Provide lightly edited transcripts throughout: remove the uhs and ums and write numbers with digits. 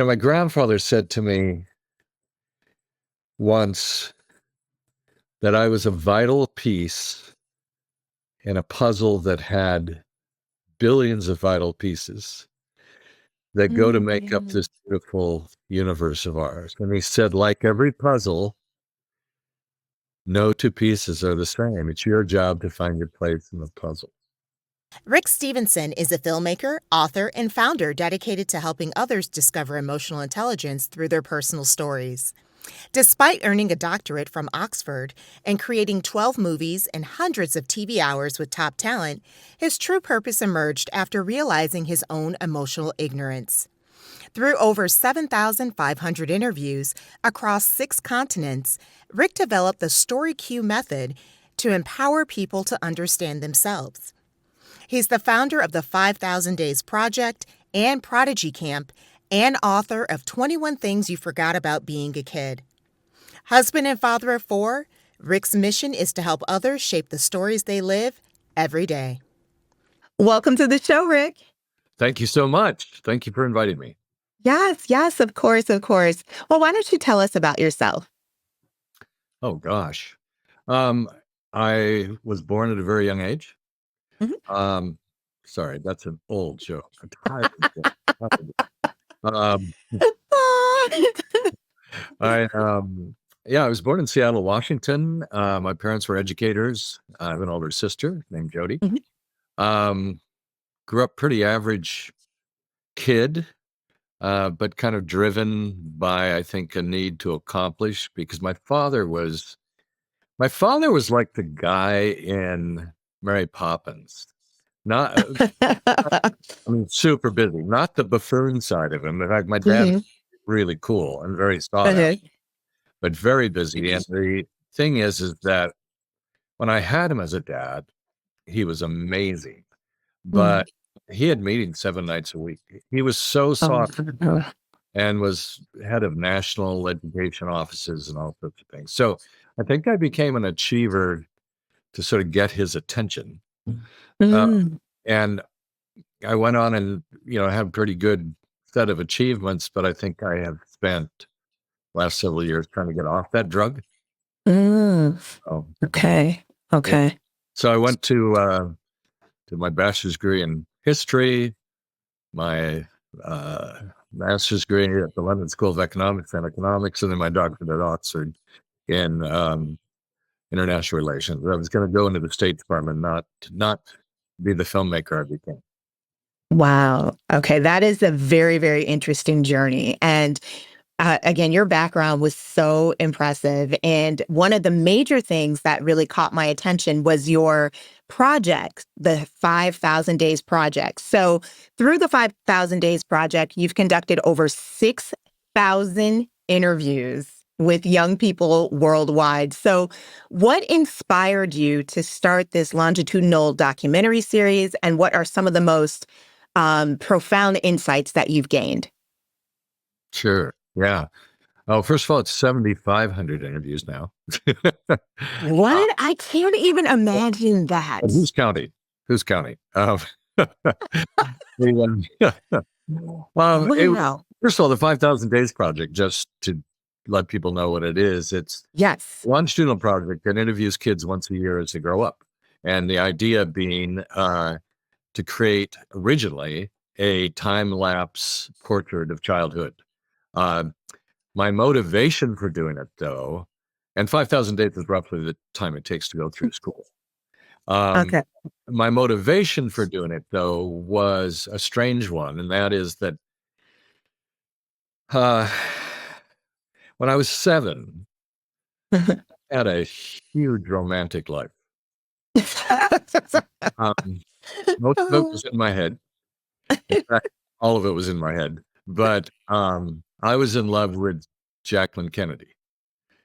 My grandfather said to me once that I was a vital piece in a puzzle that had billions of vital pieces that go to make up Yeah. this beautiful universe of ours. And he said, like every puzzle, no two pieces are the same. It's your job to find your place in the puzzle. Rick Stevenson is a filmmaker, author, and founder dedicated to helping others discover emotional intelligence through their personal stories. Despite earning a doctorate from Oxford and creating 12 movies and hundreds of TV hours with top talent, his true purpose emerged after realizing his own emotional ignorance. Through over 7,500 interviews across 6 continents, Rick developed the StoryQ Method to empower people to understand themselves. He's the founder of the 5,000 Days Project and Prodigy Camp and author of 21 Things You Forgot About Being a Kid. Husband and father of 4, Rick's mission is to help others shape the stories they live every day. Welcome to the show, Rick. Thank you so much. Thank you for inviting me. Yes, of course, of course. Well, why don't you tell us about yourself? Oh, gosh. Um, I was born at a very young age. Mhm. Um, sorry, that's an old joke. Um, I yeah, I was born in Seattle, Washington. My parents were educators. I have an older sister named Jody. Mhm. Um, Grew up pretty average kid, but kind of driven by, I think, a need to accomplish because my father was like the guy in Mary Poppins. Not, I mean, super busy, not the buffoon side of him. In fact, my dad is Mhm. really cool and very sought out, Okay. but very busy. And the thing is that when I had him as a dad, he was amazing, Mhm. but he had meetings 7 nights a week. He was so Oh, sought and was head of national education offices and all sorts of things. So I think I became an achiever to sort of get his attention. Uh, mm. and I went on and, had a pretty good set of achievements, but I think I have spent last several years trying to get off that drug. Mm. Oh, Okay. yeah. Okay. So I went to my bachelor's degree in history, my master's degree at the London School of Economics and Economics, and then my doctorate at Oxford in international relations. I was going to go into the State Department, not be the filmmaker I became. Wow. Okay. That is a very, very interesting journey. And again, your background was so impressive. And one of the major things that really caught my attention was your project, the 5,000 Days Project. So, through the 5,000 Days Project, you've conducted over 6,000 interviews with young people worldwide. So, what inspired you to start this longitudinal documentary series? And what are some of the most profound insights that you've gained? Sure. Yeah. Oh, first of all, it's 7,500 interviews now. What? I can't even imagine And that. who's counting? Who's counting? Well, Wow. first of all, the 5,000 Days Project, just to let people know what it is, it's Yes. a longitudinal project that interviews kids once a year as they grow up. And the idea being to create originally a time lapse portrait of childhood. Uh, my motivation for doing it, though, and 5,000 days is roughly the time it takes to go through school. Um, Okay. my motivation for doing it, though, was a strange one, and that is that uh, when I was 7, I had a huge romantic life. Um, Most of it was in my head. In fact, all of it was in my head. But I was in love with Jacqueline Kennedy,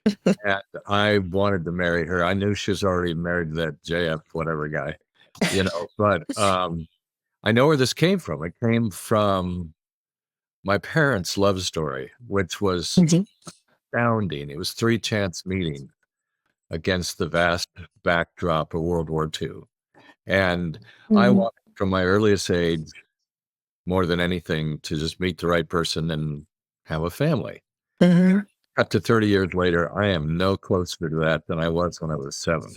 and I wanted to marry her. I knew she was already married to that JF whatever guy, but I know where this came from. It came from my parents' love story, which was Mhm. astounding. It was three chance meeting against the vast backdrop of World War II. And I Mhm. wanted from my earliest age, more than anything, to just meet the right person and have a family. Mhm. Cut to 30 years later, I am no closer to that than I was when I was 7.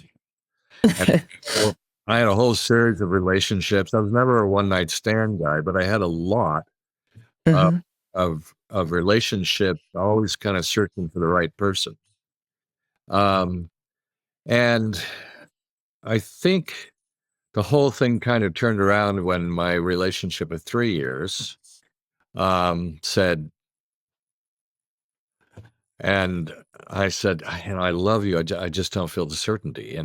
And so I had a whole series of relationships. I was never a one-night stand guy, but I had a lot of Mhm. of relationships, always kind of searching for the right person. Um, and I think the whole thing kind of turned around when my relationship of 3 years said, and I said, I love you. I just don't feel the certainty.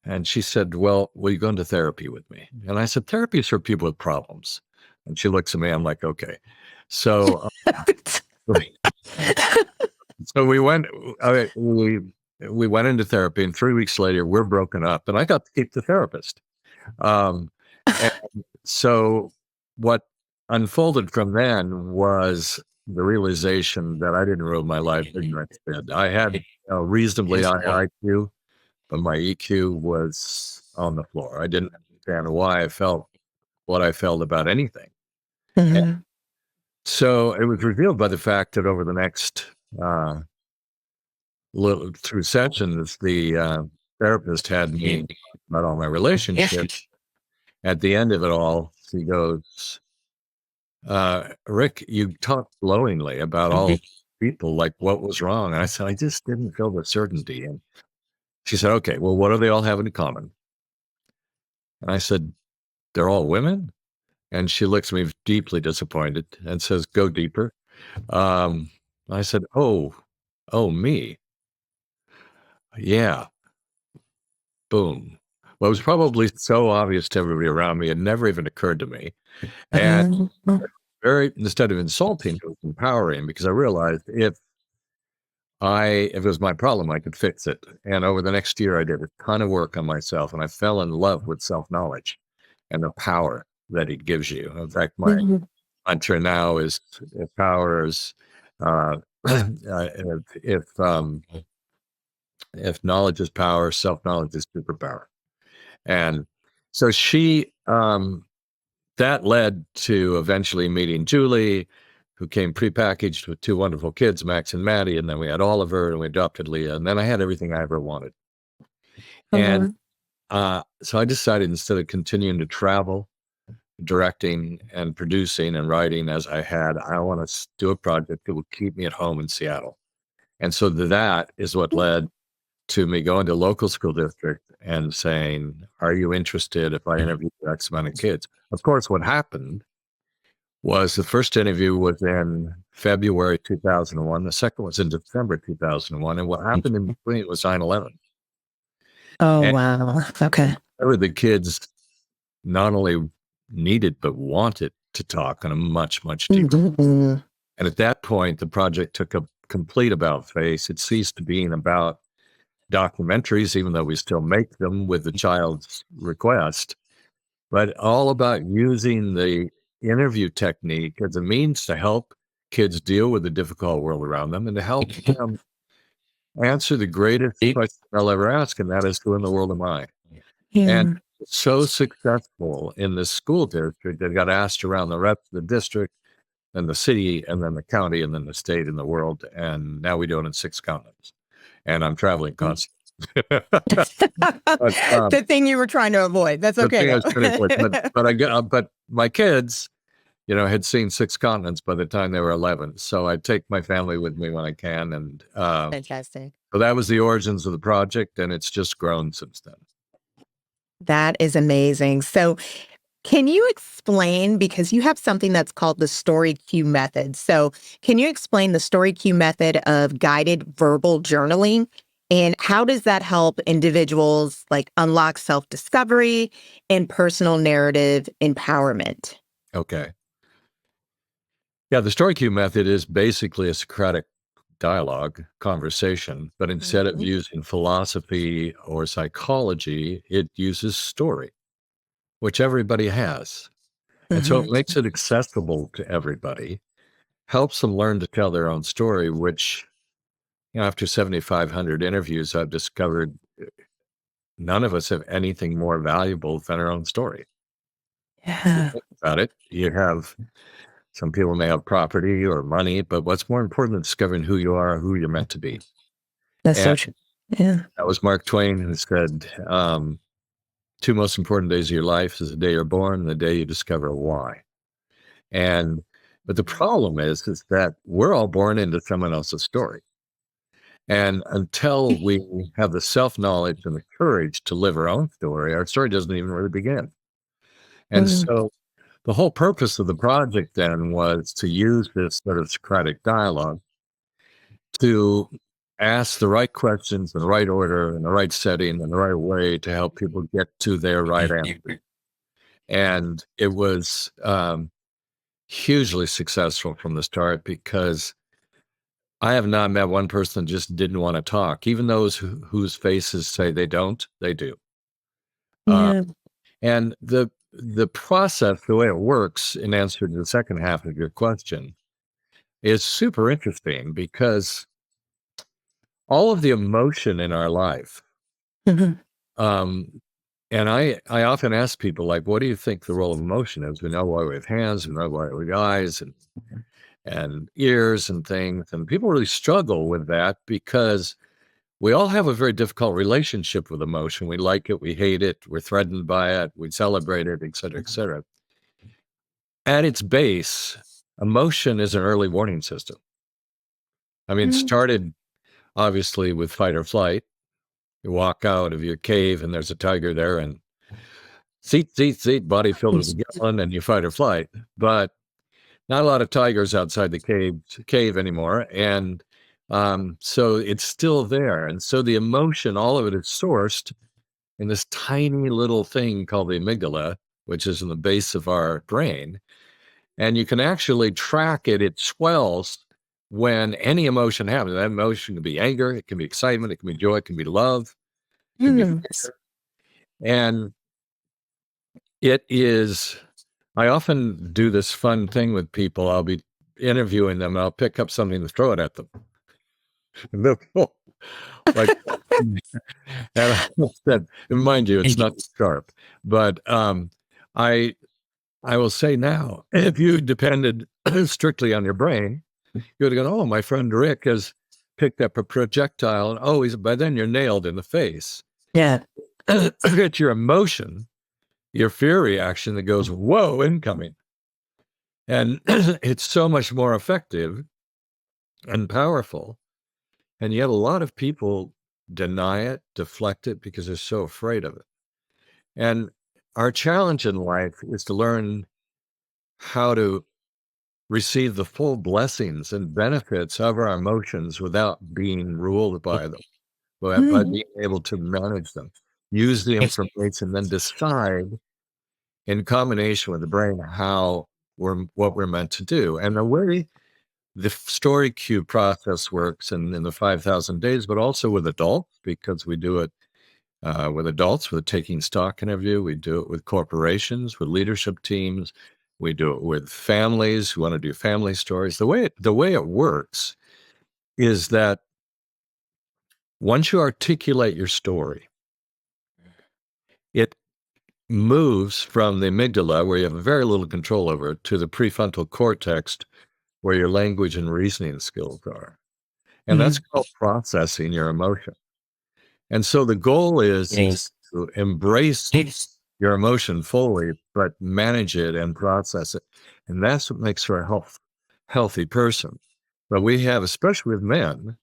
And she said, well, will you go into therapy with me? And I said, therapy is for people with problems. And she looks at me. I'm like, okay. So, so we went. We went into therapy, and 3 weeks later, we're broken up, and I got to keep the therapist. Um, and so, what unfolded from then was the realization that I didn't rule my life ignorance did. I had a reasonably high IQ, but my EQ was on the floor. I didn't understand why I felt what I felt about anything. And Mhm. so it was revealed by the fact that over the next through sessions, the therapist had me about all my relationships. At the end of it all, she goes, Rick, you talked glowingly about all people, like what was wrong. And I said, I just didn't feel the certainty. And she said, okay, well, what do they all have in common? And I said, they're all women. And she looks at me deeply disappointed and says, go deeper. Um, I said, oh, me. Yeah. Boom. Well, it was probably so obvious to everybody around me. It never even occurred to me. And Mhm. instead of insulting, it was empowering because I realized if it was my problem, I could fix it. And over the next year, I did a ton of work on myself, and I fell in love with self-knowledge and the power that it gives you. In fact, my Mhm. mantra now is power is, if knowledge is power, self-knowledge is superpower. And so that led to eventually meeting Julie, who came prepackaged with 2 wonderful kids, Max and Maddie, and then we had Oliver, and we adopted Leah, and then I had everything I ever wanted. And Mhm. so I decided, instead of continuing to travel, directing and producing and writing as I had, I want to do a project that would keep me at home in Seattle. And so that is what led to me going to local school district and saying, are you interested if I interview X amount of kids? Of course, what happened was the first interview was in February 2001. The second was in December 2001. And what happened in between was 9/11. Oh, And wow. Okay. the kids not only needed, but wanted to talk on a much, much deeper. Mhm. And at that point, the project took a complete about face. It ceased being about documentaries, even though we still make them with the child's request, but all about using the interview technique as a means to help kids deal with the difficult world around them and to help them answer the greatest question they'll ever ask, and that is, who in the world am I? And Yeah. so successful in the school district that got asked around the rest of the district and the city and then the county and then the state and the world. And now we do it in 6 continents. And I'm traveling constantly. But The thing you were trying to avoid. That's the okay thing I though. was trying to avoid, but my kids, had seen 6 continents by the time they were 11. So I take my family with me when I can. And Fantastic. so that was the origins of the project, and it's just grown since then. That is amazing. So, can you explain, because you have something that's called the StoryQ Method. So, can you explain the StoryQ method of guided verbal journaling, and how does that help individuals like unlock self-discovery and personal narrative empowerment? Okay. Yeah, the StoryQ method is basically a Socratic dialogue, conversation, but instead of Mhm. using philosophy or psychology, it uses story, which everybody has. And so it Mhm. makes it accessible to everybody, helps them learn to tell their own story, which, after 7,500 interviews, I've discovered none of us have anything more valuable than our own story. If you Yeah. think about it, you have Some people may have property or money, but what's more important than discovering who you are, who you're meant to be? That's And so true. Yeah. that was Mark Twain who said, two most important days of your life is the day you're born and the day you discover why. And but the problem is that we're all born into someone else's story. And until we have the self-knowledge and the courage to live our story doesn't even really begin. And Mm, so the whole purpose of the project then was to use this sort of Socratic dialogue to ask the right questions in the right order, in the right setting, in the right way to help people get to their right answer. And it was hugely successful from the start because I have not met one person that just didn't want to talk. Even those whose faces say they don't, they do. Uh, yeah. and the process, the way it works, in answer to the second half of your question, is super interesting because all of the emotion in our life, Mhm. um, and I often ask people, like, what do you think the role of emotion is? We know why we have hands, we know why we have eyes and ears and things, and people really struggle with that because we all have a very difficult relationship with emotion. We like it, we hate it, we're threatened by it, we celebrate it, et cetera, et cetera. At its base, emotion is an early warning system. I mean, it Mm. started obviously with fight or flight. You walk out of your cave and there's a tiger there, and seat, body filled with a gallon, and you fight or flight. But not a lot of tigers outside the cave anymore. And so it's still there. And so the emotion, all of it is sourced in this tiny little thing called the amygdala, which is in the base of our brain. And you can actually track it. It swells when any emotion happens. That emotion can be anger, it can be excitement, it can be joy, it can be love, it can be Mm. fear. And it is, I often do this fun thing with people. I'll be interviewing them, and I'll pick up something to throw it at them. And they'll go like, and I said, and mind you, it's not sharp, but I I will say now, if you depended strictly on your brain, you would have gone, oh, my friend Rick has picked up a projectile, and oh, by then you're nailed in the face. Yeah. It's your emotion, your fear reaction that goes, whoa, incoming. And it's so much more effective and powerful. And yet a lot of people deny it, deflect it because they're so afraid of it. And our challenge in life is to learn how to receive the full blessings and benefits of our emotions without being ruled by them, but by Mm. being able to manage them, use the information, then decide in combination with the brain what we're meant to do. And the way the StoryQ process works in the 5,000 days, but also with adults, because we do it with adults, with a taking stock interview. We do it with corporations, with leadership teams. We do it with families who want to do family stories. The way it works is that once you articulate your story, it moves from the amygdala, where you have very little control over it, to the prefrontal cortex, where your language and reasoning skills are. And that's Mhm. called processing your emotion. And so the goal is to embrace your emotion fully, but manage it and process it. And that's what makes for a healthy person. But we have, especially with men,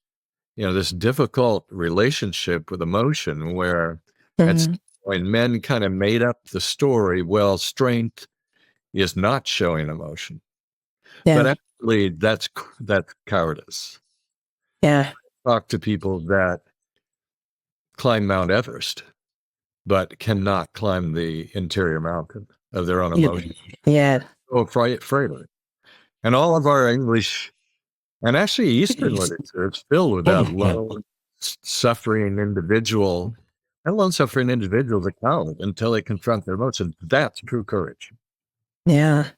this difficult relationship with emotion where at some Mhm. point men kind of made up the story, well, strength is not showing emotion. But Yeah. actually, that's cowardice. Yeah. Talk to people that climb Mount Everest, but cannot climb the interior mountain of their own Yeah. emotion. Yeah. So afraid of it. And all of our English and actually Eastern literature is filled with that lone suffering individual. And lone suffering individuals are coward until they confront their emotions. That's true courage. Yeah.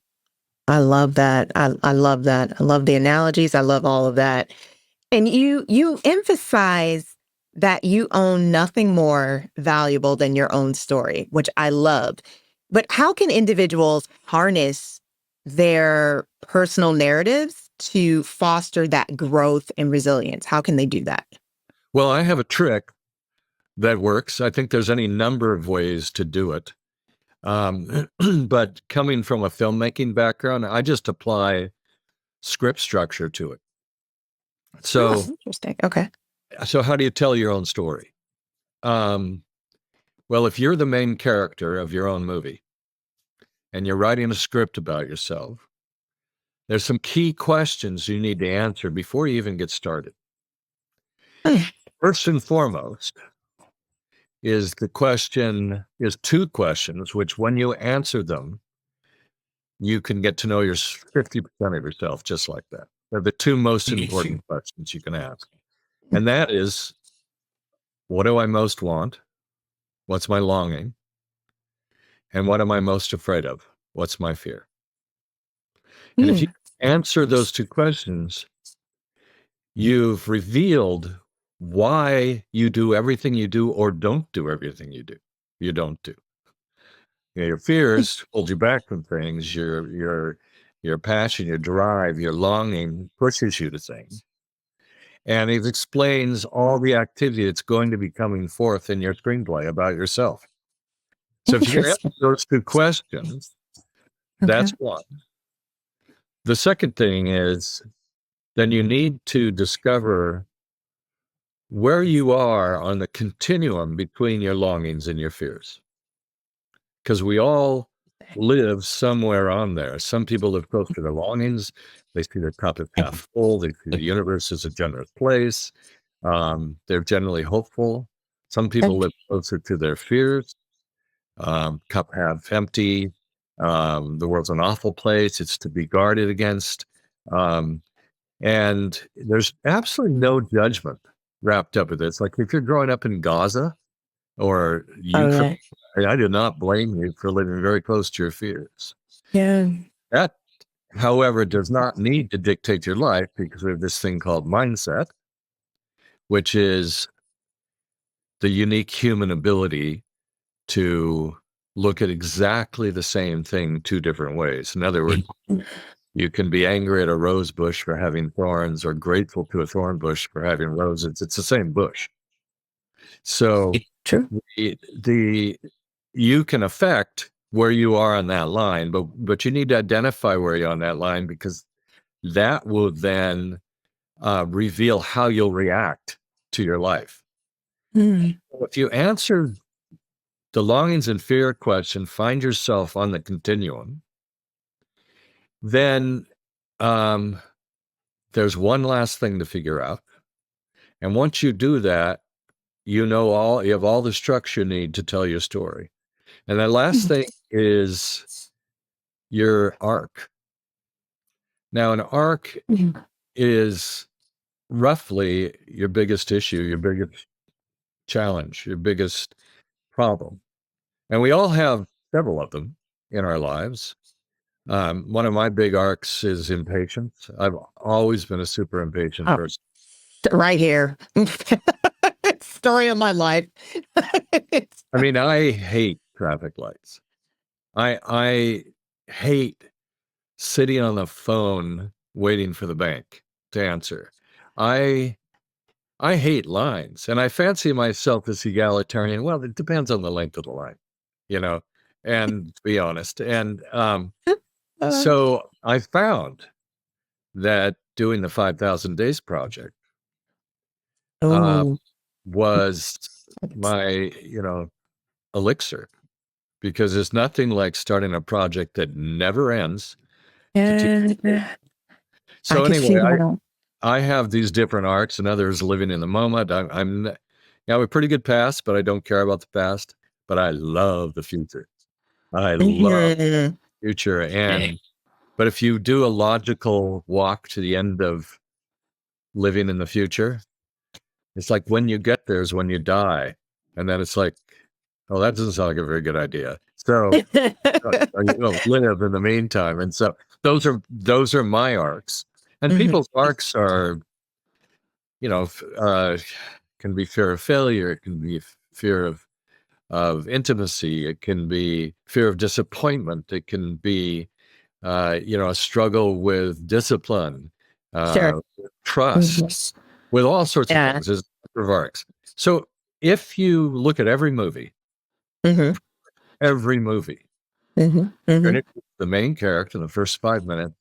I love that. I love that. I love the analogies. I love all of that. And you emphasize that you own nothing more valuable than your own story, which I love. But how can individuals harness their personal narratives to foster that growth and resilience? How can they do that? Well, I have a trick that works. I think there's any number of ways to do it. But coming from a filmmaking background, I just apply script structure to it. So, Interesting. Okay. so how do you tell your own story? Well, if you're the main character of your own movie and you're writing a script about yourself, there's some key questions you need to answer before you even get started. First and foremost is two questions, which when you answer them, you can get to know your 50% of yourself just like that. They're the two most important questions you can ask. And that is, what do I most want? What's my longing? And what am I most afraid of? What's my fear? And if you answer those two questions, you've revealed why you do everything you do or don't do everything you don't do. You know, your fears hold you back from things. Your passion, your drive, your longing pushes you to things. And it explains all the activity that's going to be coming forth in your screenplay about yourself. So if you can answer those two questions, that's one. The second thing is, then you need to discover where you are on the continuum between your longings and your fears. Because we all live somewhere on there. Some people live close to their longings. They see their cup is half full. They see the universe as a generous place. They're generally hopeful. Some people live closer to their fears. Cup half empty. The world's an awful place. It's to be guarded against. And there's absolutely no judgment wrapped up with this. Like if you're growing up in Gaza or Ukraine, I do not blame you for living very close to your fears. Yeah. That, however, does not need to dictate your life, because we have this thing called mindset, which is the unique human ability to look at exactly the same thing two different ways. In other words, you can be angry at a rose bush for having thorns or grateful to a thorn bush for having roses. It's the same bush. So True. You can affect where you are on that line, but you need to identify where you're on that line, because that will then reveal how you'll react to your life. If you answer the longings and fear question, find yourself on the continuum, then there's one last thing to figure out. And once you do that, you have all the structure you need to tell your story. And the last thing is your arc. Now, an arc is roughly your biggest issue, your biggest challenge, your biggest problem. And we all have several of them in our lives. One of my big arcs is impatience. I've always been a super impatient person. Right here. Story of my life. I mean, I hate traffic lights. I hate sitting on the phone waiting for the bank to answer. I hate lines, and I fancy myself as egalitarian. Well, it depends on the length of the line, and to be honest. And so I found that doing the 5,000 Days Project was my, elixir, because there's nothing like starting a project that never ends. So anyway, I have these different arcs, and others living in the moment. I have a pretty good past, but I don't care about the past. But I love the future. I love the future. But if you do a logical walk to the end of living in the future, it's like when you get there is when you die. And then it's like, oh, that doesn't sound like a very good idea. So live in the meantime. And so those are my arcs. And people's arcs are, can be fear of failure. It can be fear of intimacy. It can be fear of disappointment. It can be a struggle with discipline, Sure. trust, Mhm. with all sorts of Yeah. things. There's a number of arcs. So if you look at every movie, Hmm. Hmm. you're Hmm. the main character in the first 5 minutes,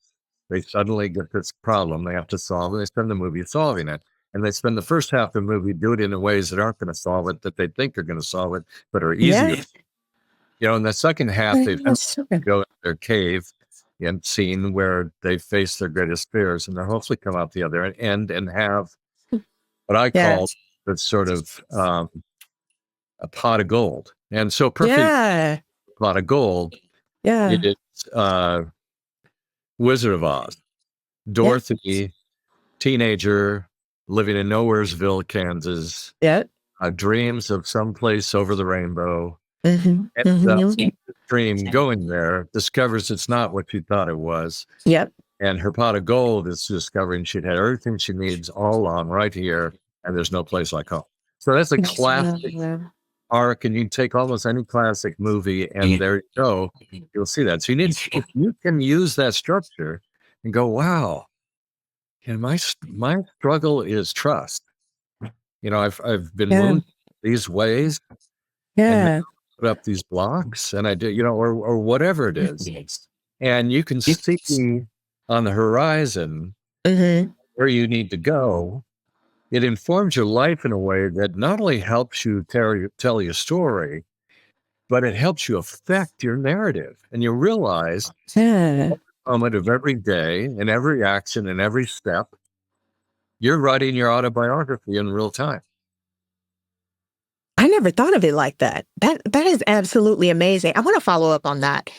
they suddenly get this problem they have to solve, and they spend the movie solving it. And they spend the first half of the movie doing it in ways that aren't going to solve it, that they think are going to solve it, but are easier. Yeah. In the second half, they Sure. go in their cave and scene where they face their greatest fears, and they'll hopefully come out the other end and have what I Yeah. call the sort of a pot of gold. And so perfect Yeah. pot of gold Yeah. is Wizard of Oz. Yeah. Dorothy, teenager, living in Nowheresville, Kansas, Yeah. dreams of someplace over the rainbow. Hmm. And Hmm. dream going there, discovers it's not what she thought it was. Yep. And her pot of gold is discovering she'd had everything she needs all along right here, and there's no place like home. So that's a classic arc, and you can take almost any classic movie, and there you go. You'll see that. So if you can use that structure and go, wow, and my struggle is trust. I've been Yeah. wounded these ways, and now Yeah. put up these blocks, and I do, or whatever it is, and you can see on the horizon Hmm. where you need to go. It informs your life in a way that not only helps you tell your story, but it helps you affect your narrative. And you realize Yeah. moment of every day and every action and every step, you're writing your autobiography in real time. I never thought of it like that. That is absolutely amazing. I want to follow up on that.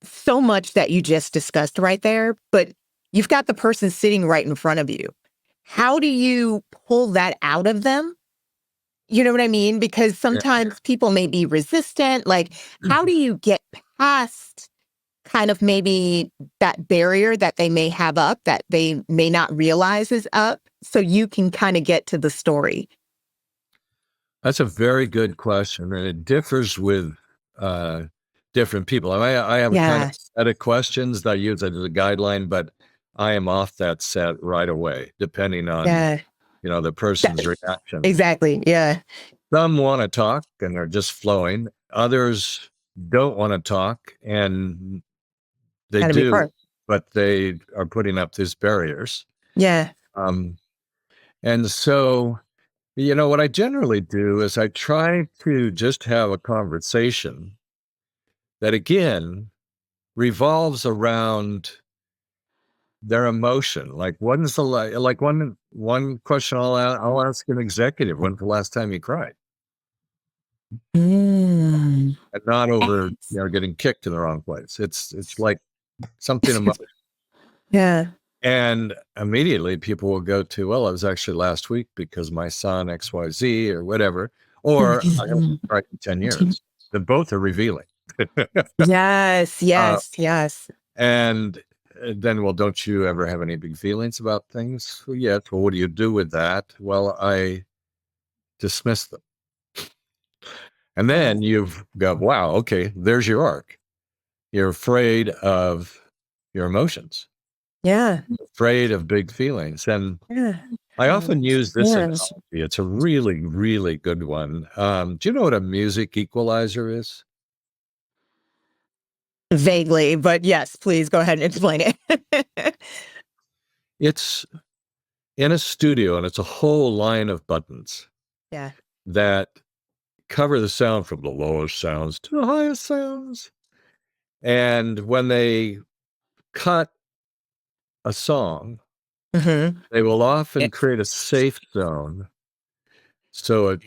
So much that you just discussed right there, but you've got the person sitting right in front of you. How do you pull that out of them? You know what I mean? Because Yeah. sometimes people may be resistant. Like, how do you get past kind of maybe that barrier that they may have up that they may not realize is up so you can kind of get to the story? That's a very good question, and it differs with uh, different people. I have a kind of Yeah. set of questions that I use as a guideline, but I am off that set right away, depending on Yeah. the That- person's reaction. exactly. Yeah. Some want to talk and they're just flowing. Others don't want to talk, and they Gotta be do, part. but they are putting up these barriers. Yeah. Um, and so, what I generally do is I try to just have a conversation that, again, revolves around their emotion. Like, when's the like one question I'll ask an executive: when's the last time you cried? Mm. And not over getting kicked in the wrong place. It's like something emotional. Yeah. And immediately people will go to, well, it was actually last week because my son XYZ or whatever, or I haven't cried in 10 years. The both are revealing. Yes, yes, yes. And then, well, don't you ever have any big feelings about things? Well, yes. Well, what do you do with that? Well, I dismiss them. And then you've got, wow, okay, there's your arc. You're afraid of your emotions, Yeah. afraid of big feelings. And Yeah. I often use this Yeah. analogy. It's a really, really good one. Do you know what a music equalizer is? Vaguely, but yes, please go ahead and explain it. It's in a studio, and it's a whole line of buttons Yeah. that cover the sound from the lowest sounds to the highest sounds. And when they cut a song, Mhm. they will often create a safe zone. So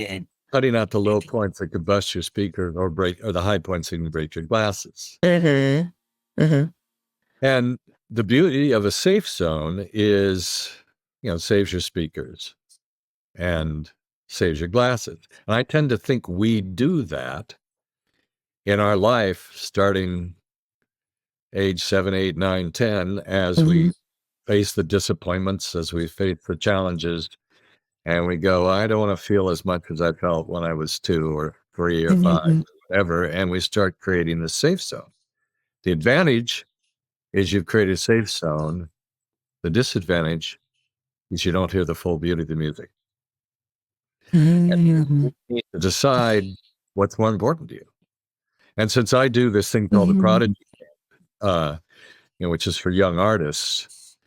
cutting out the low points that could bust your speaker or the high points that can break your glasses. Mhm. Mhm. And the beauty of a safe zone is, saves your speakers and saves your glasses. And I tend to think we do that in our life starting age 7, 8, 9, 10, as we Mhm. face the disappointments, as we face the challenges, and we go, I don't want to feel as much as I felt when I was 2 or 3 or 5, Mhm. whatever, and we start creating the safe zone. The advantage is you've created a safe zone. The disadvantage is you don't hear the full beauty of the music. And Mhm. you need to decide what's more important to you. And since I do this thing called the Mhm. Prodigy, which is for young artists,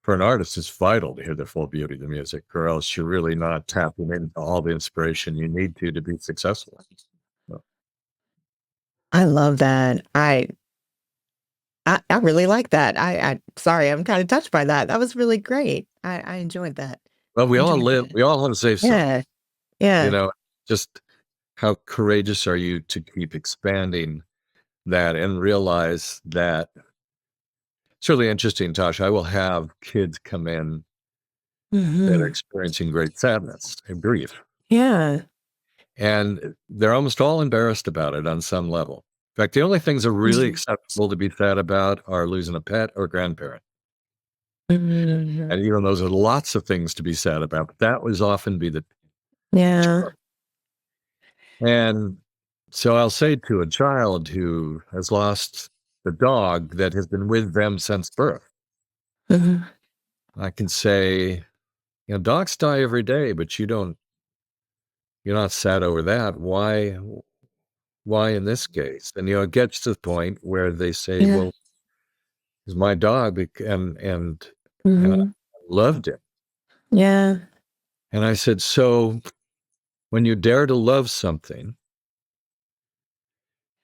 for an artist, it's vital to hear the full beauty of the music, or else you're really not tapping into all the inspiration you need to be successful. So, I love that. I really like that. I sorry, I'm kind of touched by that. That was really great. I enjoyed that. well, Enjoyed that. we all have a safe zone, Yeah. Yeah. just how courageous are you to keep expanding that and realize that it's really interesting, Tosh. I will have kids come in that are Mhm. experiencing great sadness and grief, Yeah. and they're almost all embarrassed about it on some level. In fact, the only things that are really Mhm. acceptable to be sad about are losing a pet or grandparent. Mhm. And even those are lots of things to be sad about, but that was often be the Yeah. chart. And so I'll say to a child who has lost the dog that has been with them since birth, Mhm. I can say, dogs die every day, but you're not sad over that. Why in this case? And, it gets to the point where they say, Yeah. well, it's my dog and I Mhm. loved it. Yeah. And I said, so when you dare to love something,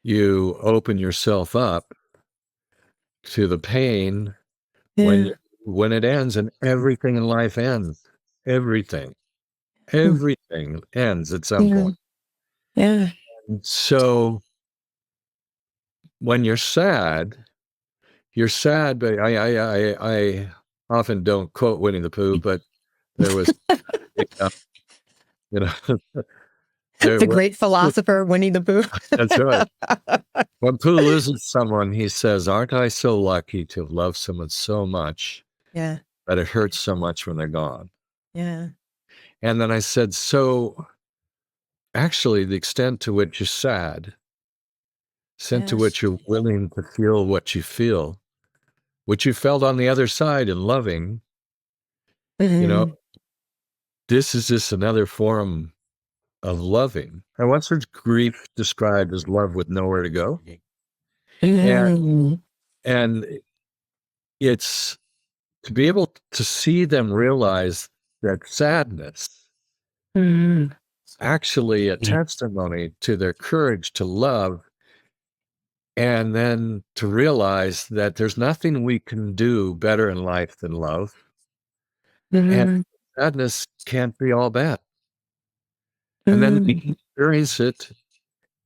you open yourself up to the pain when Yeah. when it ends, and everything in life ends. Everything, Mm. everything ends at some Yeah. point. Yeah. So when you're sad, but I often don't quote Winnie the Pooh, but there was, uh, you know, there The was, great philosopher Winnie the Pooh. that's right. When Pooh loses someone, he says, "Aren't I so lucky to have loved someone so much Yeah. that it hurts so much when they're gone?" Yeah. And then I said, "So actually, the extent to which you're sad, extent to Yeah. which you're willing to feel what you feel, what you felt on the other side in loving, you know, Mhm. this is just another form of loving." I once heard grief described as love with nowhere to go. And Mhm. and it's to be able to see them realize that sadness Mhm. is actually a testimony to their courage to love, and then to realize that there's nothing we can do better in life than love, and Mhm. sadness can't be all bad. And then they Mhm. experience it,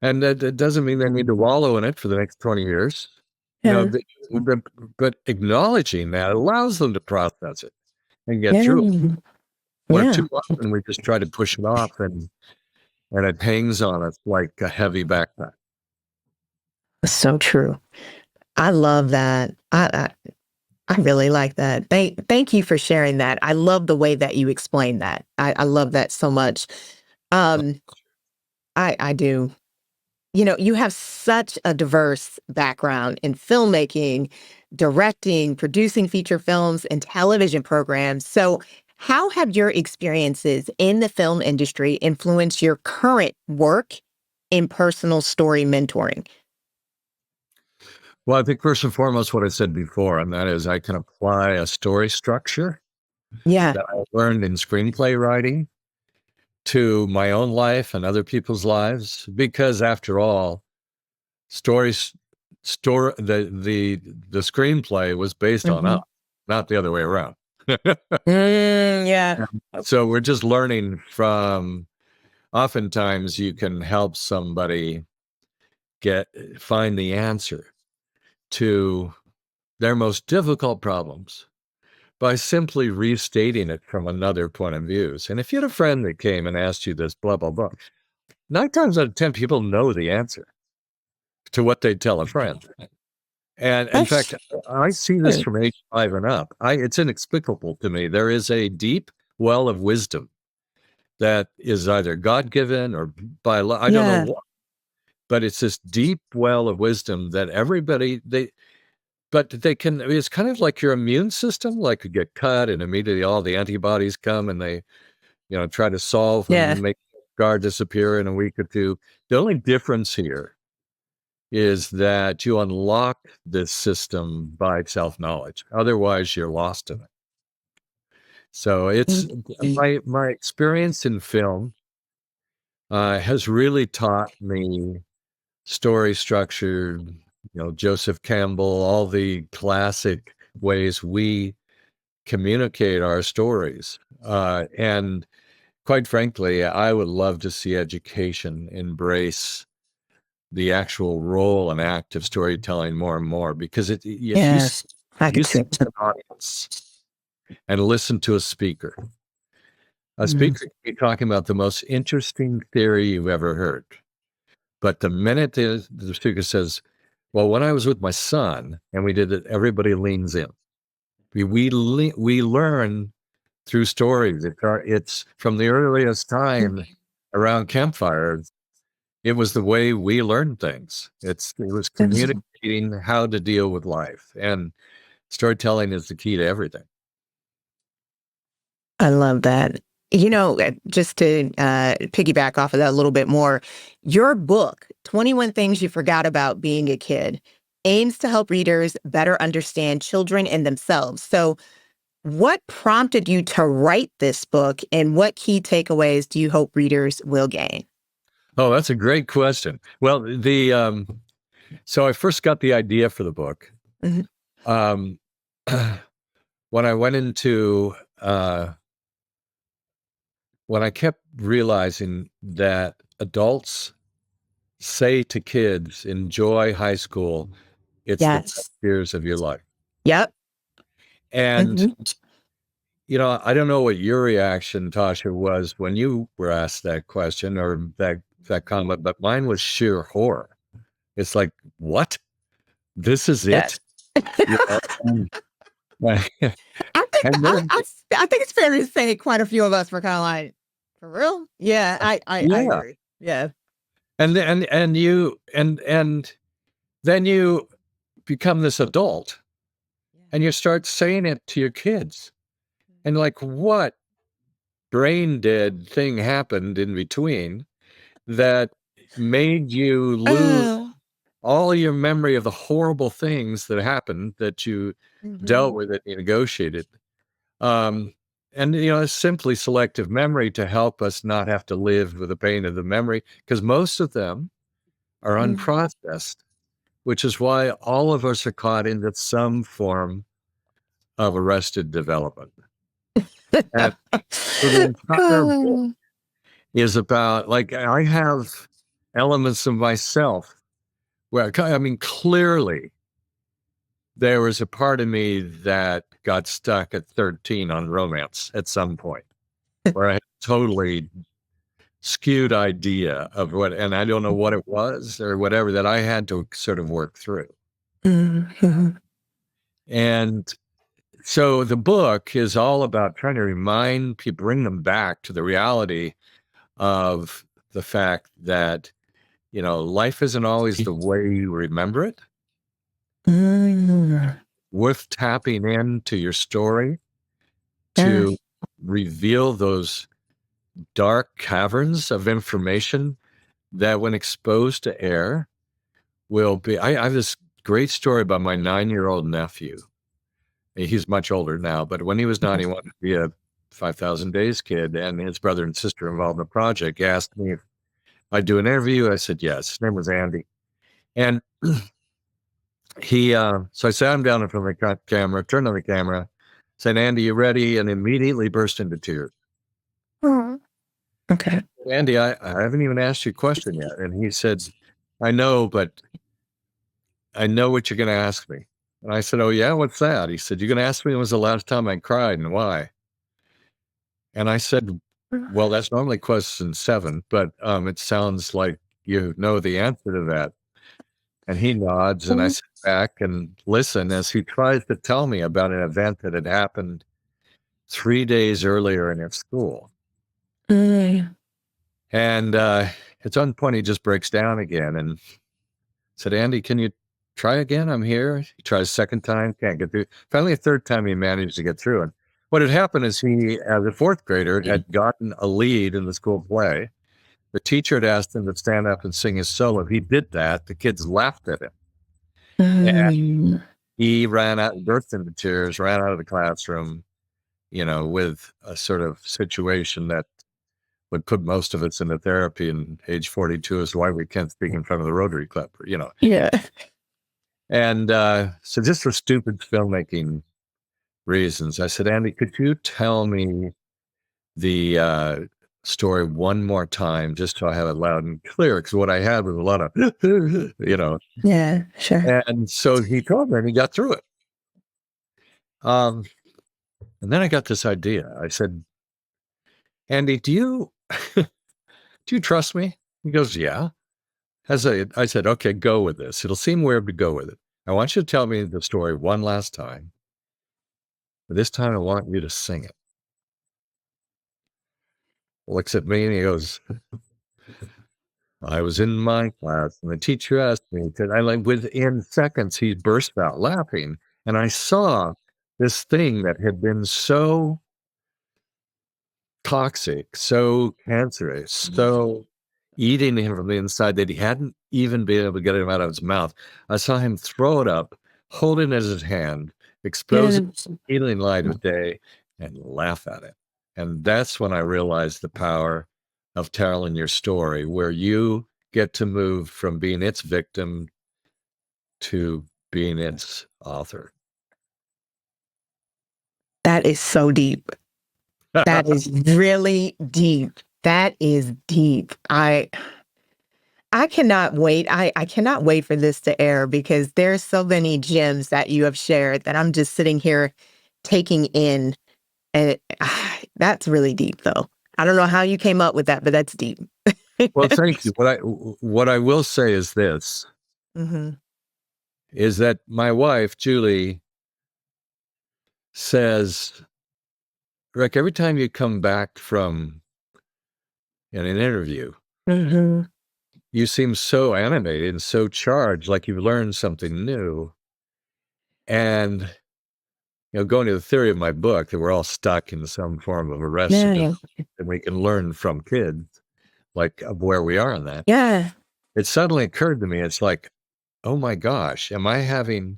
and that doesn't mean they need to wallow in it for the next 20 years. You know, Yeah. the, the, but acknowledging that allows them to process it and get through it. Yeah. Where Yeah. too often we just try to push it off, and it hangs on us like a heavy backpack. So true. I love that. I really like that. Thank you for sharing that. I love the way that you explain that. I love that so much. Um, I do. You have such a diverse background in filmmaking, directing, producing feature films, and television programs. So, how have your experiences in the film industry influenced your current work in personal story mentoring? Well, I think first and foremost, what I said before, and that is I can apply a story structure Yeah. that I learned in screenplay writing to my own life and other people's lives, because after all, stories, story, the screenplay was based on us, Hmm. not the other way around. Yeah. So we're just learning from. Oftentimes, you can help somebody find the answer to their most difficult problems by simply restating it from another point of view. And if you had a friend that came and asked you this, blah, blah, blah, 9 times out of 10, people know the answer to what they tell a friend. And in That's fact, I see this true. from age 5 and up. It's inexplicable to me. There is a deep well of wisdom that is either God given or by law. I don't know Yeah. what, but it's this deep well of wisdom that everybody, but it's kind of like your immune system, like you get cut and immediately all the antibodies come and they, try to solve Yeah. and make the scar disappear in a week or two. The only difference here is that you unlock this system by self-knowledge. Otherwise, you're lost in it. So it's Mhm. my experience in film has really taught me story structure, Joseph Campbell, all the classic ways we communicate our stories. And quite frankly, I would love to see education embrace the actual role and act of storytelling more and more, because if you Yes, I could see sit it. in an audience and listen to a Mhm. speaker can be talking about the most interesting theory you've ever heard. But the minute the speaker says, well, when I was with my son and we did it, everybody leans in. We learn through stories. It's from the earliest time around campfires. It was the way we learned things. It was communicating how to deal with life, and storytelling is the key to everything. I love that. Just to piggyback off of that a little bit more, your book, 21 Things You Forgot About Being a Kid, aims to help readers better understand children and themselves. So, what prompted you to write this book, and what key takeaways do you hope readers will gain? Oh, that's a great question. Well, so I first got the idea for the book Mhm. um, when I went into when I kept realizing that adults say to kids, enjoy high school. It's the best Yes. years of your life. Yep. And, Mhm. I don't know what your reaction, Tasha, was when you were asked that question or that comment, but mine was sheer horror. It's like, what? This is it? Yes. You know? And, I think and then, I think it's fair to say quite a few of us were kind of like, for real? Yeah, I yeah. agree. Yeah. And then you become this adult and you start saying it to your kids. And like, what brain dead thing happened in between that made you lose Oh. all your memory of the horrible things that happened that you dealt Mhm. with it, you negotiated. Um, and it's simply selective memory to help us not have to live with the pain of the memory, because most of them are Mhm. unprocessed, which is why all of us are caught into some form of arrested development. And so the entire book Oh. is about, like, I have elements of myself where, I mean, clearly there was a part of me that got stuck at 13 on romance at some point, where I had a totally skewed idea of what, and I don't know what it was or whatever, that I had to sort of work through. Mhm. And so the book is all about trying to remind people, bring them back to the reality of the fact that, life isn't always the way you remember it. Mhm. Worth tapping into your story Yeah. to reveal those dark caverns of information that, when exposed to air, will be. I have this great story about my 9-year-old nephew. He's much older now, but when he was 9, he wanted to be a 5,000 Days kid, and his brother and sister involved in the project asked me if I'd do an interview. I said yes. His name was Andy. And so I sat him down in front of the camera, turned on the camera, said, Andy, you ready? And immediately burst into tears. Aw. Okay. Andy, I haven't even asked you a question yet. And he said, I know, but I know what you're going to ask me. And I said, oh, yeah, what's that? He said, you're going to ask me when was the last time I cried and why? And I said, well, that's normally question 7, but it sounds like you know the answer to that. And he nods, and I sit back and listen as he tries to tell me about an event that had happened 3 days earlier in his school. Mm. And at some point, he just breaks down again and said, Andy, can you try again. I'm here. He tries second time, can't get through. Finally, a third time, he managed to get through. And what had happened is he, as a fourth grader, had gotten a lead in the school play. The teacher had asked him to stand up and sing his solo. He did that. The kids laughed at him. And he ran out, burst into tears, ran out of the classroom, with a sort of situation that would put most of us into therapy. And age 42 is why we can't speak in front of the Rotary Club, Yeah. And so just for stupid filmmaking reasons, I said, Andy, could you tell me the story one more time, just so I have it loud and clear? Because what I had was a lot of, Yeah, sure. And so he told me, and he got through it. And then I got this idea. I said, Andy, do you trust me? He goes, yeah. I said, okay, go with this. It'll seem weird, but go with it. I want you to tell me the story one last time. But this time I want you to sing it. Looks at me and he goes, I was in my class and the teacher asked me, within seconds, he burst out laughing. And I saw this thing that had been so toxic, so cancerous, so eating him from the inside that he hadn't even been able to get him out of his mouth. I saw him throw it up, hold it in his hand, expose it to the healing light of day, and laugh at it. And that's when I realized the power of telling your story, where you get to move from being its victim to being its author. That is so deep. That is really deep. That is deep. I cannot wait. I cannot wait for this to air, because there's so many gems that you have shared that I'm just sitting here taking in. And that's really deep, though. I don't know how you came up with that, but that's deep. Well, thank you. What I will say is this, is that my wife, Julie, says, Rick, every time you come back from an interview, you seem so animated and so charged, like you've learned something new. And, going to the theory of my book, that we're all stuck in some form of arrest, and we can learn from kids, like of where we are in that. Yeah. It suddenly occurred to me, it's like, oh my gosh, am I having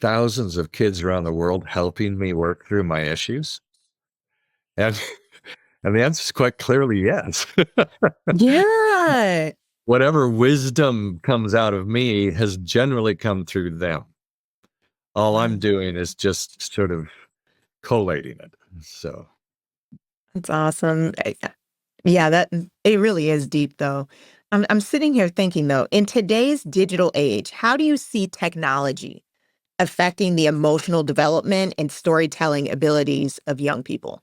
thousands of kids around the world helping me work through my issues? And the answer is quite clearly yes. Yeah. Whatever wisdom comes out of me has generally come through them. All I'm doing is just sort of collating it. So That's awesome. Yeah, that it really is deep, though. I'm sitting here thinking, though, in today's digital age, how do you see technology affecting the emotional development and storytelling abilities of young people?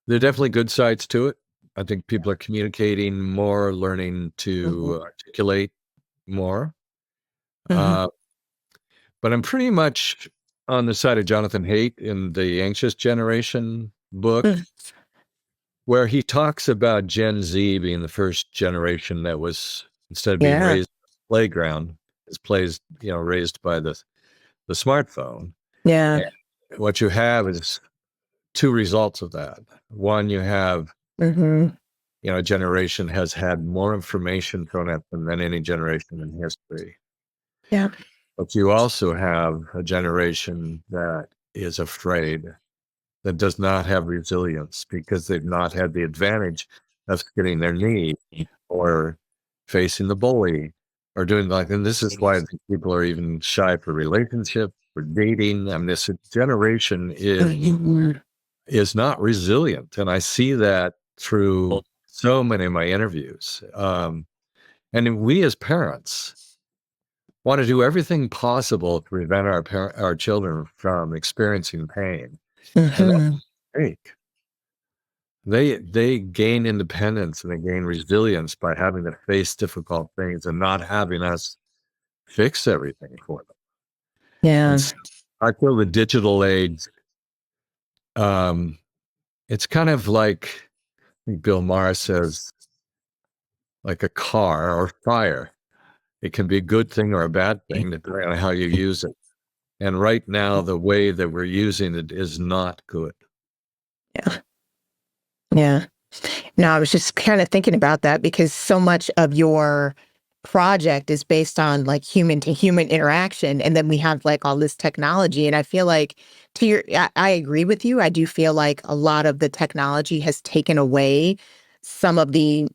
there are definitely good sides to it. I think people are communicating more, learning to articulate more. But I'm pretty much on the side of Jonathan Haidt in the Anxious Generation book, where he talks about Gen Z being the first generation that was, instead of being raised on the playground, is raised by the smartphone. Yeah. And what you have is two results of that. One, you have a generation has had more information thrown at them than any generation in history. Yeah. But you also have a generation that is afraid, that does not have resilience, because they've not had the advantage of getting their knee or facing the bully or doing and this is why people are even shy for relationships, for dating. I mean, this generation is not resilient. And I see that through so many of my interviews. And we as parents want to do everything possible to prevent our children from experiencing pain. And that's a mistake. They gain independence and they gain resilience by having to face difficult things and not having us fix everything for them. Yeah. And so I feel the digital age, it's kind of like, I think Bill Maher says, like a car or fire. It can be a good thing or a bad thing, depending on how you use it. And right now, the way that we're using it is not good. Yeah. Yeah. No, I was just kind of thinking about that because so much of your project is based on like human to human interaction. And then we have like all this technology. And I feel like I agree with you. I do feel like a lot of the technology has taken away some of the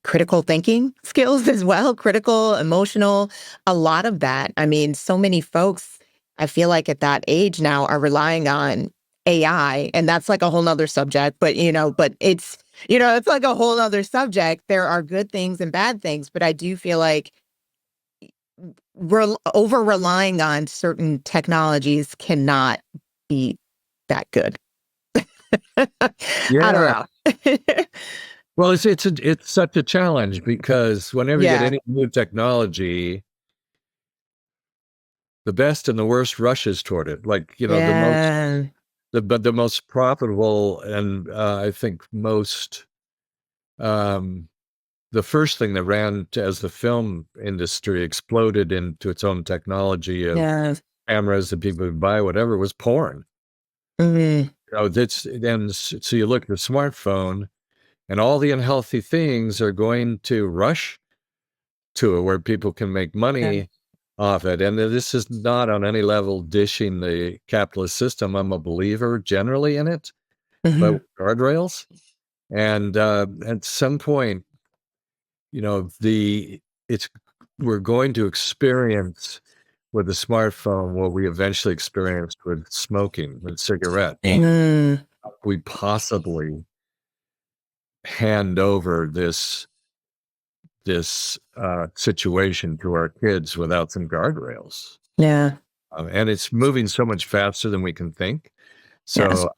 critical thinking skills as well, critical, emotional, a lot of that. I mean, so many folks, I feel like at that age now are relying on AI, and that's like a whole nother subject, but it's like a whole nother subject. There are good things and bad things, but I do feel like over relying on certain technologies cannot be that good. I don't Yeah. know. Well, it's such a challenge because whenever you get Yeah. any new technology, the best and the worst rushes toward it. Like, Yeah. the most profitable and I think um, the first thing that ran as the film industry exploded into its own technology of Yeah. cameras that people would buy, whatever, was porn. Mhm. So you look at the smartphone, and all the unhealthy things are going to rush to it where people can make Yeah. money off it. And this is not on any level dishing the capitalist system. I'm a believer generally in it, but Mhm. with guardrails. And at some point, it's we're going to experience with the smartphone what we eventually experienced with smoking, with cigarette. Mm. We possibly hand over this situation to our kids without some guardrails. Yeah. And it's moving so much faster than we can think. Yes. So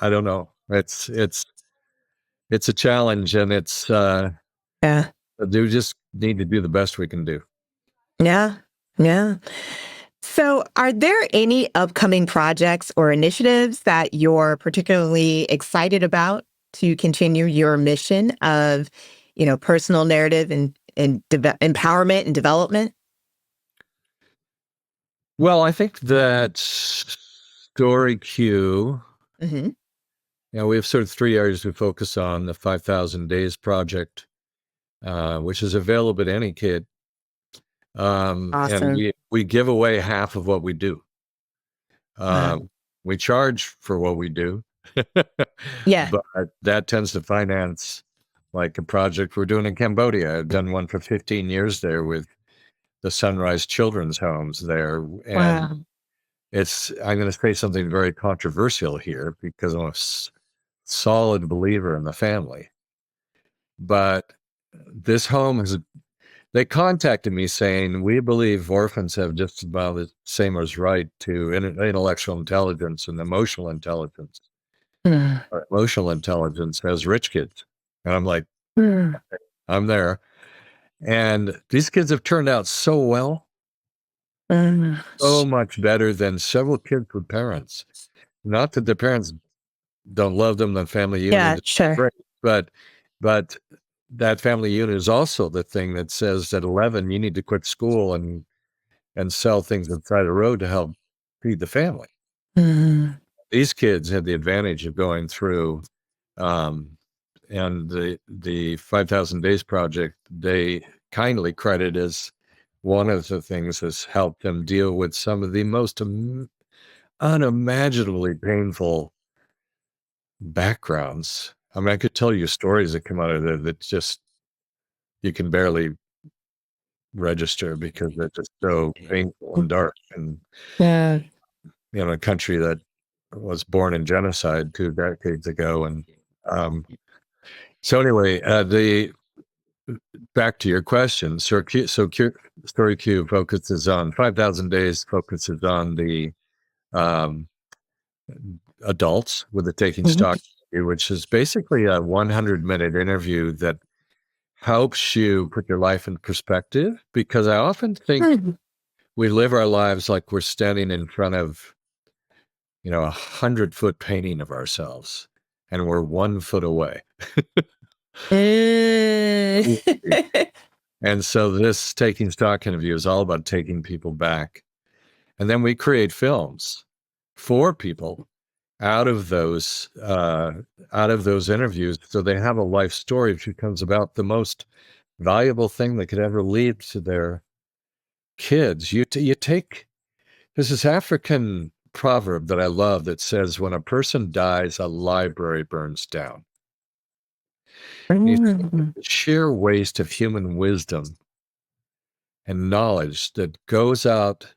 I don't know. It's a challenge, and Yeah. we just need to do the best we can do. Yeah. Yeah. So, are there any upcoming projects or initiatives that you're particularly excited about to continue your mission of, personal narrative and empowerment and development? Well, I think that StoryQ, Hmm. we have sort of 3 areas we focus on: the 5,000 Days Project, which is available to any kid. And Awesome. we give away half of what we do. Wow. We charge for what we do, Yeah. but that tends to finance like a project we're doing in Cambodia. I've done one for 15 years there with the Sunrise Children's Homes there. And Wow. I'm going to say something very controversial here because I'm a solid believer in the family. But this home they contacted me saying, we believe orphans have just about the same as right to intellectual intelligence and emotional intelligence, Mm. or emotional intelligence as rich kids. And I'm like, Mm. I'm there. And these kids have turned out so well, Mm. so much better than several kids with parents. Not that the parents don't love them, the family unit Yeah, is sure. great, but that family unit is also the thing that says at 11 you need to quit school and sell things on the side of the road to help feed the family. Mm. These kids had the advantage of going through, um, and the 5,000 Days Project, they kindly credit as one of the things that's helped them deal with some of the most unimaginably painful backgrounds. I mean, I could tell you stories that come out of there that just you can barely register because they're just so painful and dark. And Yeah. a country that was born in genocide 2 decades ago. And so anyway, the back to your question. Story Q focuses on 5,000 Days, focuses on the um, adults with the Taking Mhm. Stock, which is basically a 100-minute interview that helps you put your life in perspective. Because I often think Mm. we live our lives like we're standing in front of, 100-foot painting of ourselves, and we're 1 foot away. Mm. And so this taking stock interview is all about taking people back. And then we create films for people out of those interviews, so they have a life story which becomes about the most valuable thing they could ever leave to their kids. You take, there's this African proverb that I love that says, when a person dies, a library burns down. And you think Mm. the sheer waste of human wisdom and knowledge that goes out,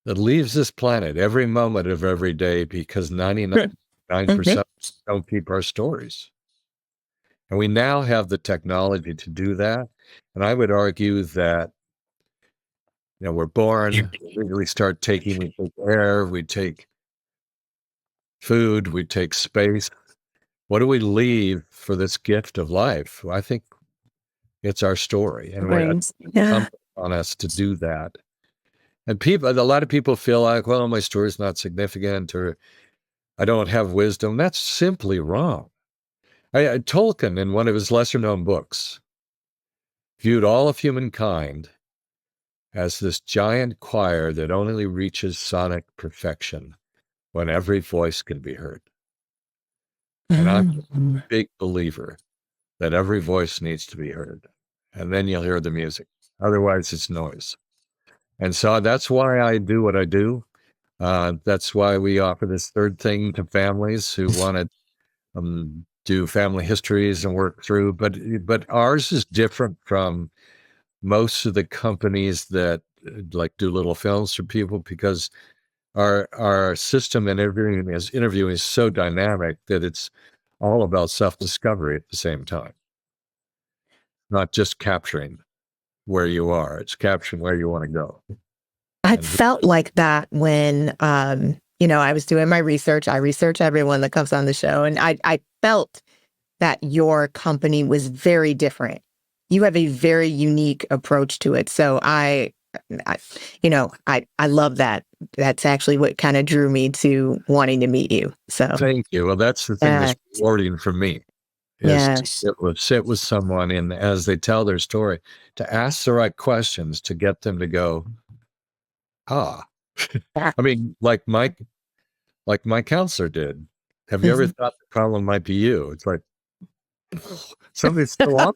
that leaves this planet every moment of every day because 99% don't keep our stories. And we now have the technology to do that. And I would argue that, we're born, we start taking, we take air, we take food, we take space. What do we leave for this gift of life? Well, I think it's our story, and Right. it's Yeah. incumbent on us to do that. And a lot of people feel like, well, my story's not significant, or I don't have wisdom. That's simply wrong. Tolkien, in one of his lesser-known books, viewed all of humankind as this giant choir that only reaches sonic perfection when every voice can be heard. And I'm Mm. a big believer that every voice needs to be heard. And then you'll hear the music. Otherwise, it's noise. And so that's why I do what I do. That's why we offer this third thing to families who want to do family histories and work through. But ours is different from most of the companies that like do little films for people, because our system in interviewing is so dynamic that it's all about self-discovery at the same time. Not just capturing where you are, it's capturing where you want to go. I And felt like that when, I was doing my research. I research everyone that comes on the show, and I felt that your company was very different. You have a very unique approach to it. So I I love that. That's actually what kind of drew me to wanting to meet you. So thank you. Well, that's the thing that's yes, rewarding for me, is to yes. sit with someone, and as they tell their story, to ask the right questions to get them to go, ah. Yeah. I mean, like my counselor did. Have you ever Mhm. thought the problem might be you? It's like, something's so off.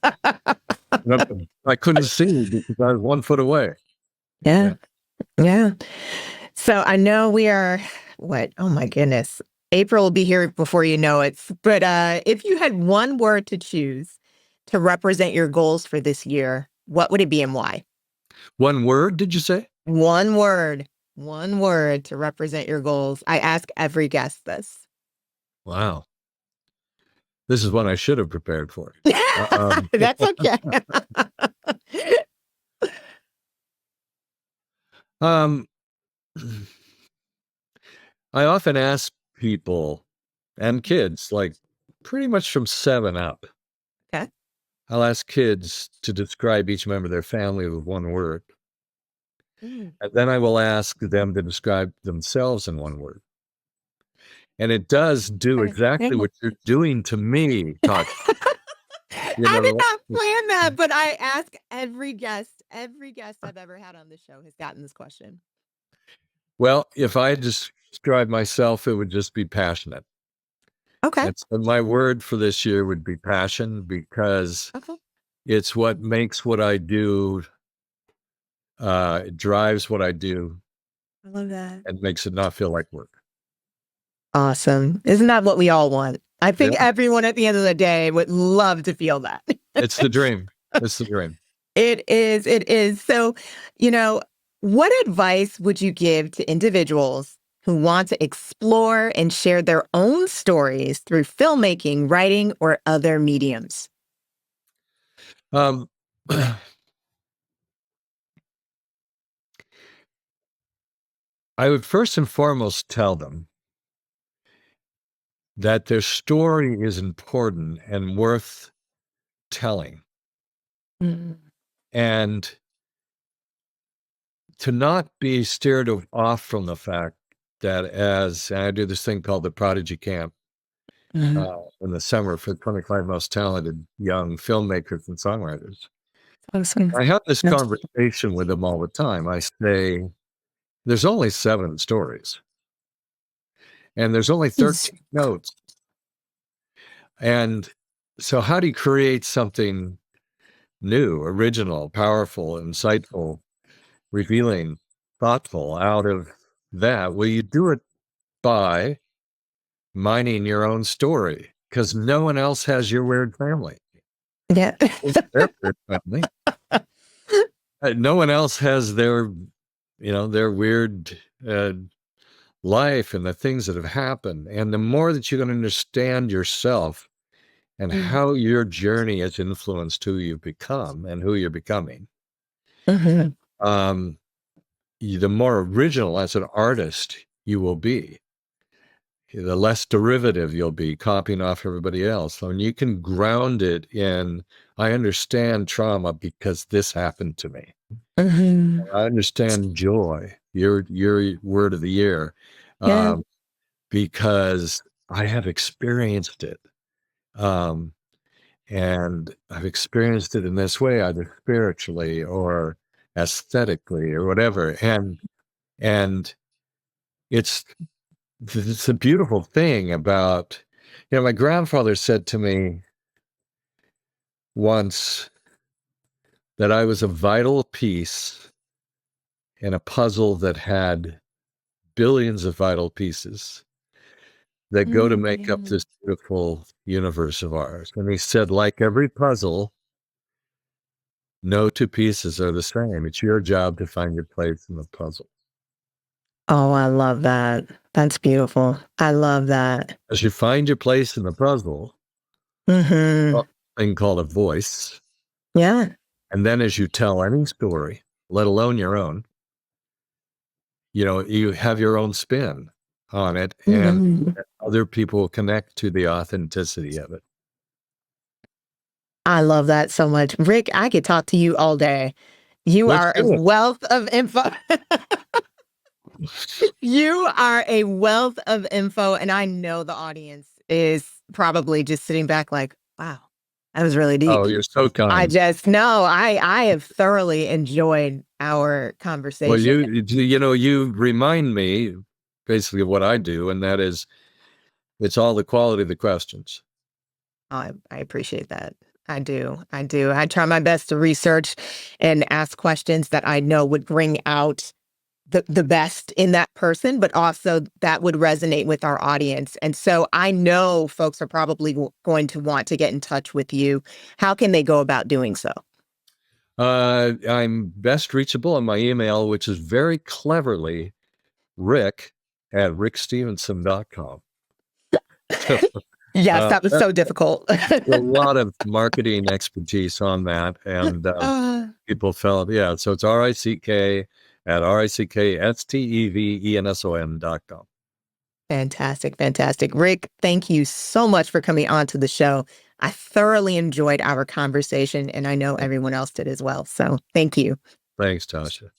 I couldn't see because I was 1 foot away. Yeah, Yeah. yeah. So I know we are what? Oh my goodness. April will be here before you know it. But if you had one word to choose to represent your goals for this year, what would it be and why? One word, did you say? One word. One word to represent your goals. I ask every guest this. Wow. This is one I should have prepared for. That's okay. Um, I often ask people and kids, like pretty much from 7 up, Okay. I'll ask kids to describe each member of their family with one word. Mm. And then I will ask them to describe themselves in one word. And it does do Okay. exactly what you're doing to me, talk. You I did know, not plan that, but I ask every guest I've ever had on the show has gotten this question. well, if I describe myself, it would just be passionate. Okay. And so my word for this year would be passion, because Okay. it's what makes what I do, it drives what I do, I love that. and makes it not feel like work. Awesome. Isn't that what we all want? I think Yeah, everyone at the end of the day would love to feel that. it's the dream. It's the dream. It is. It is. So, you know, what advice would you give to individuals who want to explore and share their own stories through filmmaking, writing, or other mediums? Um, I would first and foremost tell them that their story is important and worth telling, Mm. and to not be steered off from the fact that, as I do this thing called the Prodigy Camp Mhm. in the summer for 25 most talented young filmmakers and songwriters. Awesome. I have this That's conversation with them all the time. I say, there's only 7 stories, and there's only 13 notes. And so how do you create something new, original, powerful, insightful, revealing, thoughtful out of that? Well, you do it by mining your own story, because no one else has your weird family. yeah. Their weird family. No one else has their, their weird life and the things that have happened. And the more that you can understand yourself and how your journey has influenced who you've become and who you're becoming, the more original as an artist you will be, the less derivative you'll be, copying off everybody else. When you can ground it in, I understand trauma because this happened to me. I understand joy, your word of the year, Yeah. because I have experienced it. And I've experienced it in this way, either spiritually or aesthetically or whatever. And it's a beautiful thing about, my grandfather said to me once that I was a vital piece in a puzzle that had billions of vital pieces that go to make up this beautiful universe of ours. And he said, like every puzzle, no 2 pieces are the same. It's your job to find your place in the puzzle. Oh, I love that. That's beautiful. I love that. As you find your place in the puzzle, Mm-hmm. a thing called a voice, Yeah. and then as you tell any story, let alone your own, you have your own spin on it, and other people connect to the authenticity of it. I love that so much. Rick, I could talk to you all day. You Let's are a do it. wealth of info. You are a wealth of info, and I know the audience is probably just sitting back like, wow, that was really deep. Oh, you're so kind. I have thoroughly enjoyed our Well, conversation. you remind me basically of what I do, and that is, it's all the quality of the questions. Oh, I appreciate that. I do. I do. I try my best to research and ask questions that I know would bring out the best in that person, but also that would resonate with our audience. And so I know folks are probably going to want to get in touch with you. How can they go about doing so? I'm best reachable on my email, which is very cleverly rick@rickstevenson.com. So, Yes, that was so difficult. a lot of marketing expertise on that, and people felt, so it's rick@rickstevenson.com. Fantastic, fantastic. Rick, thank you so much for coming on to the show. I thoroughly enjoyed our conversation, and I know everyone else did as well. So thank you. Thanks, Tasha.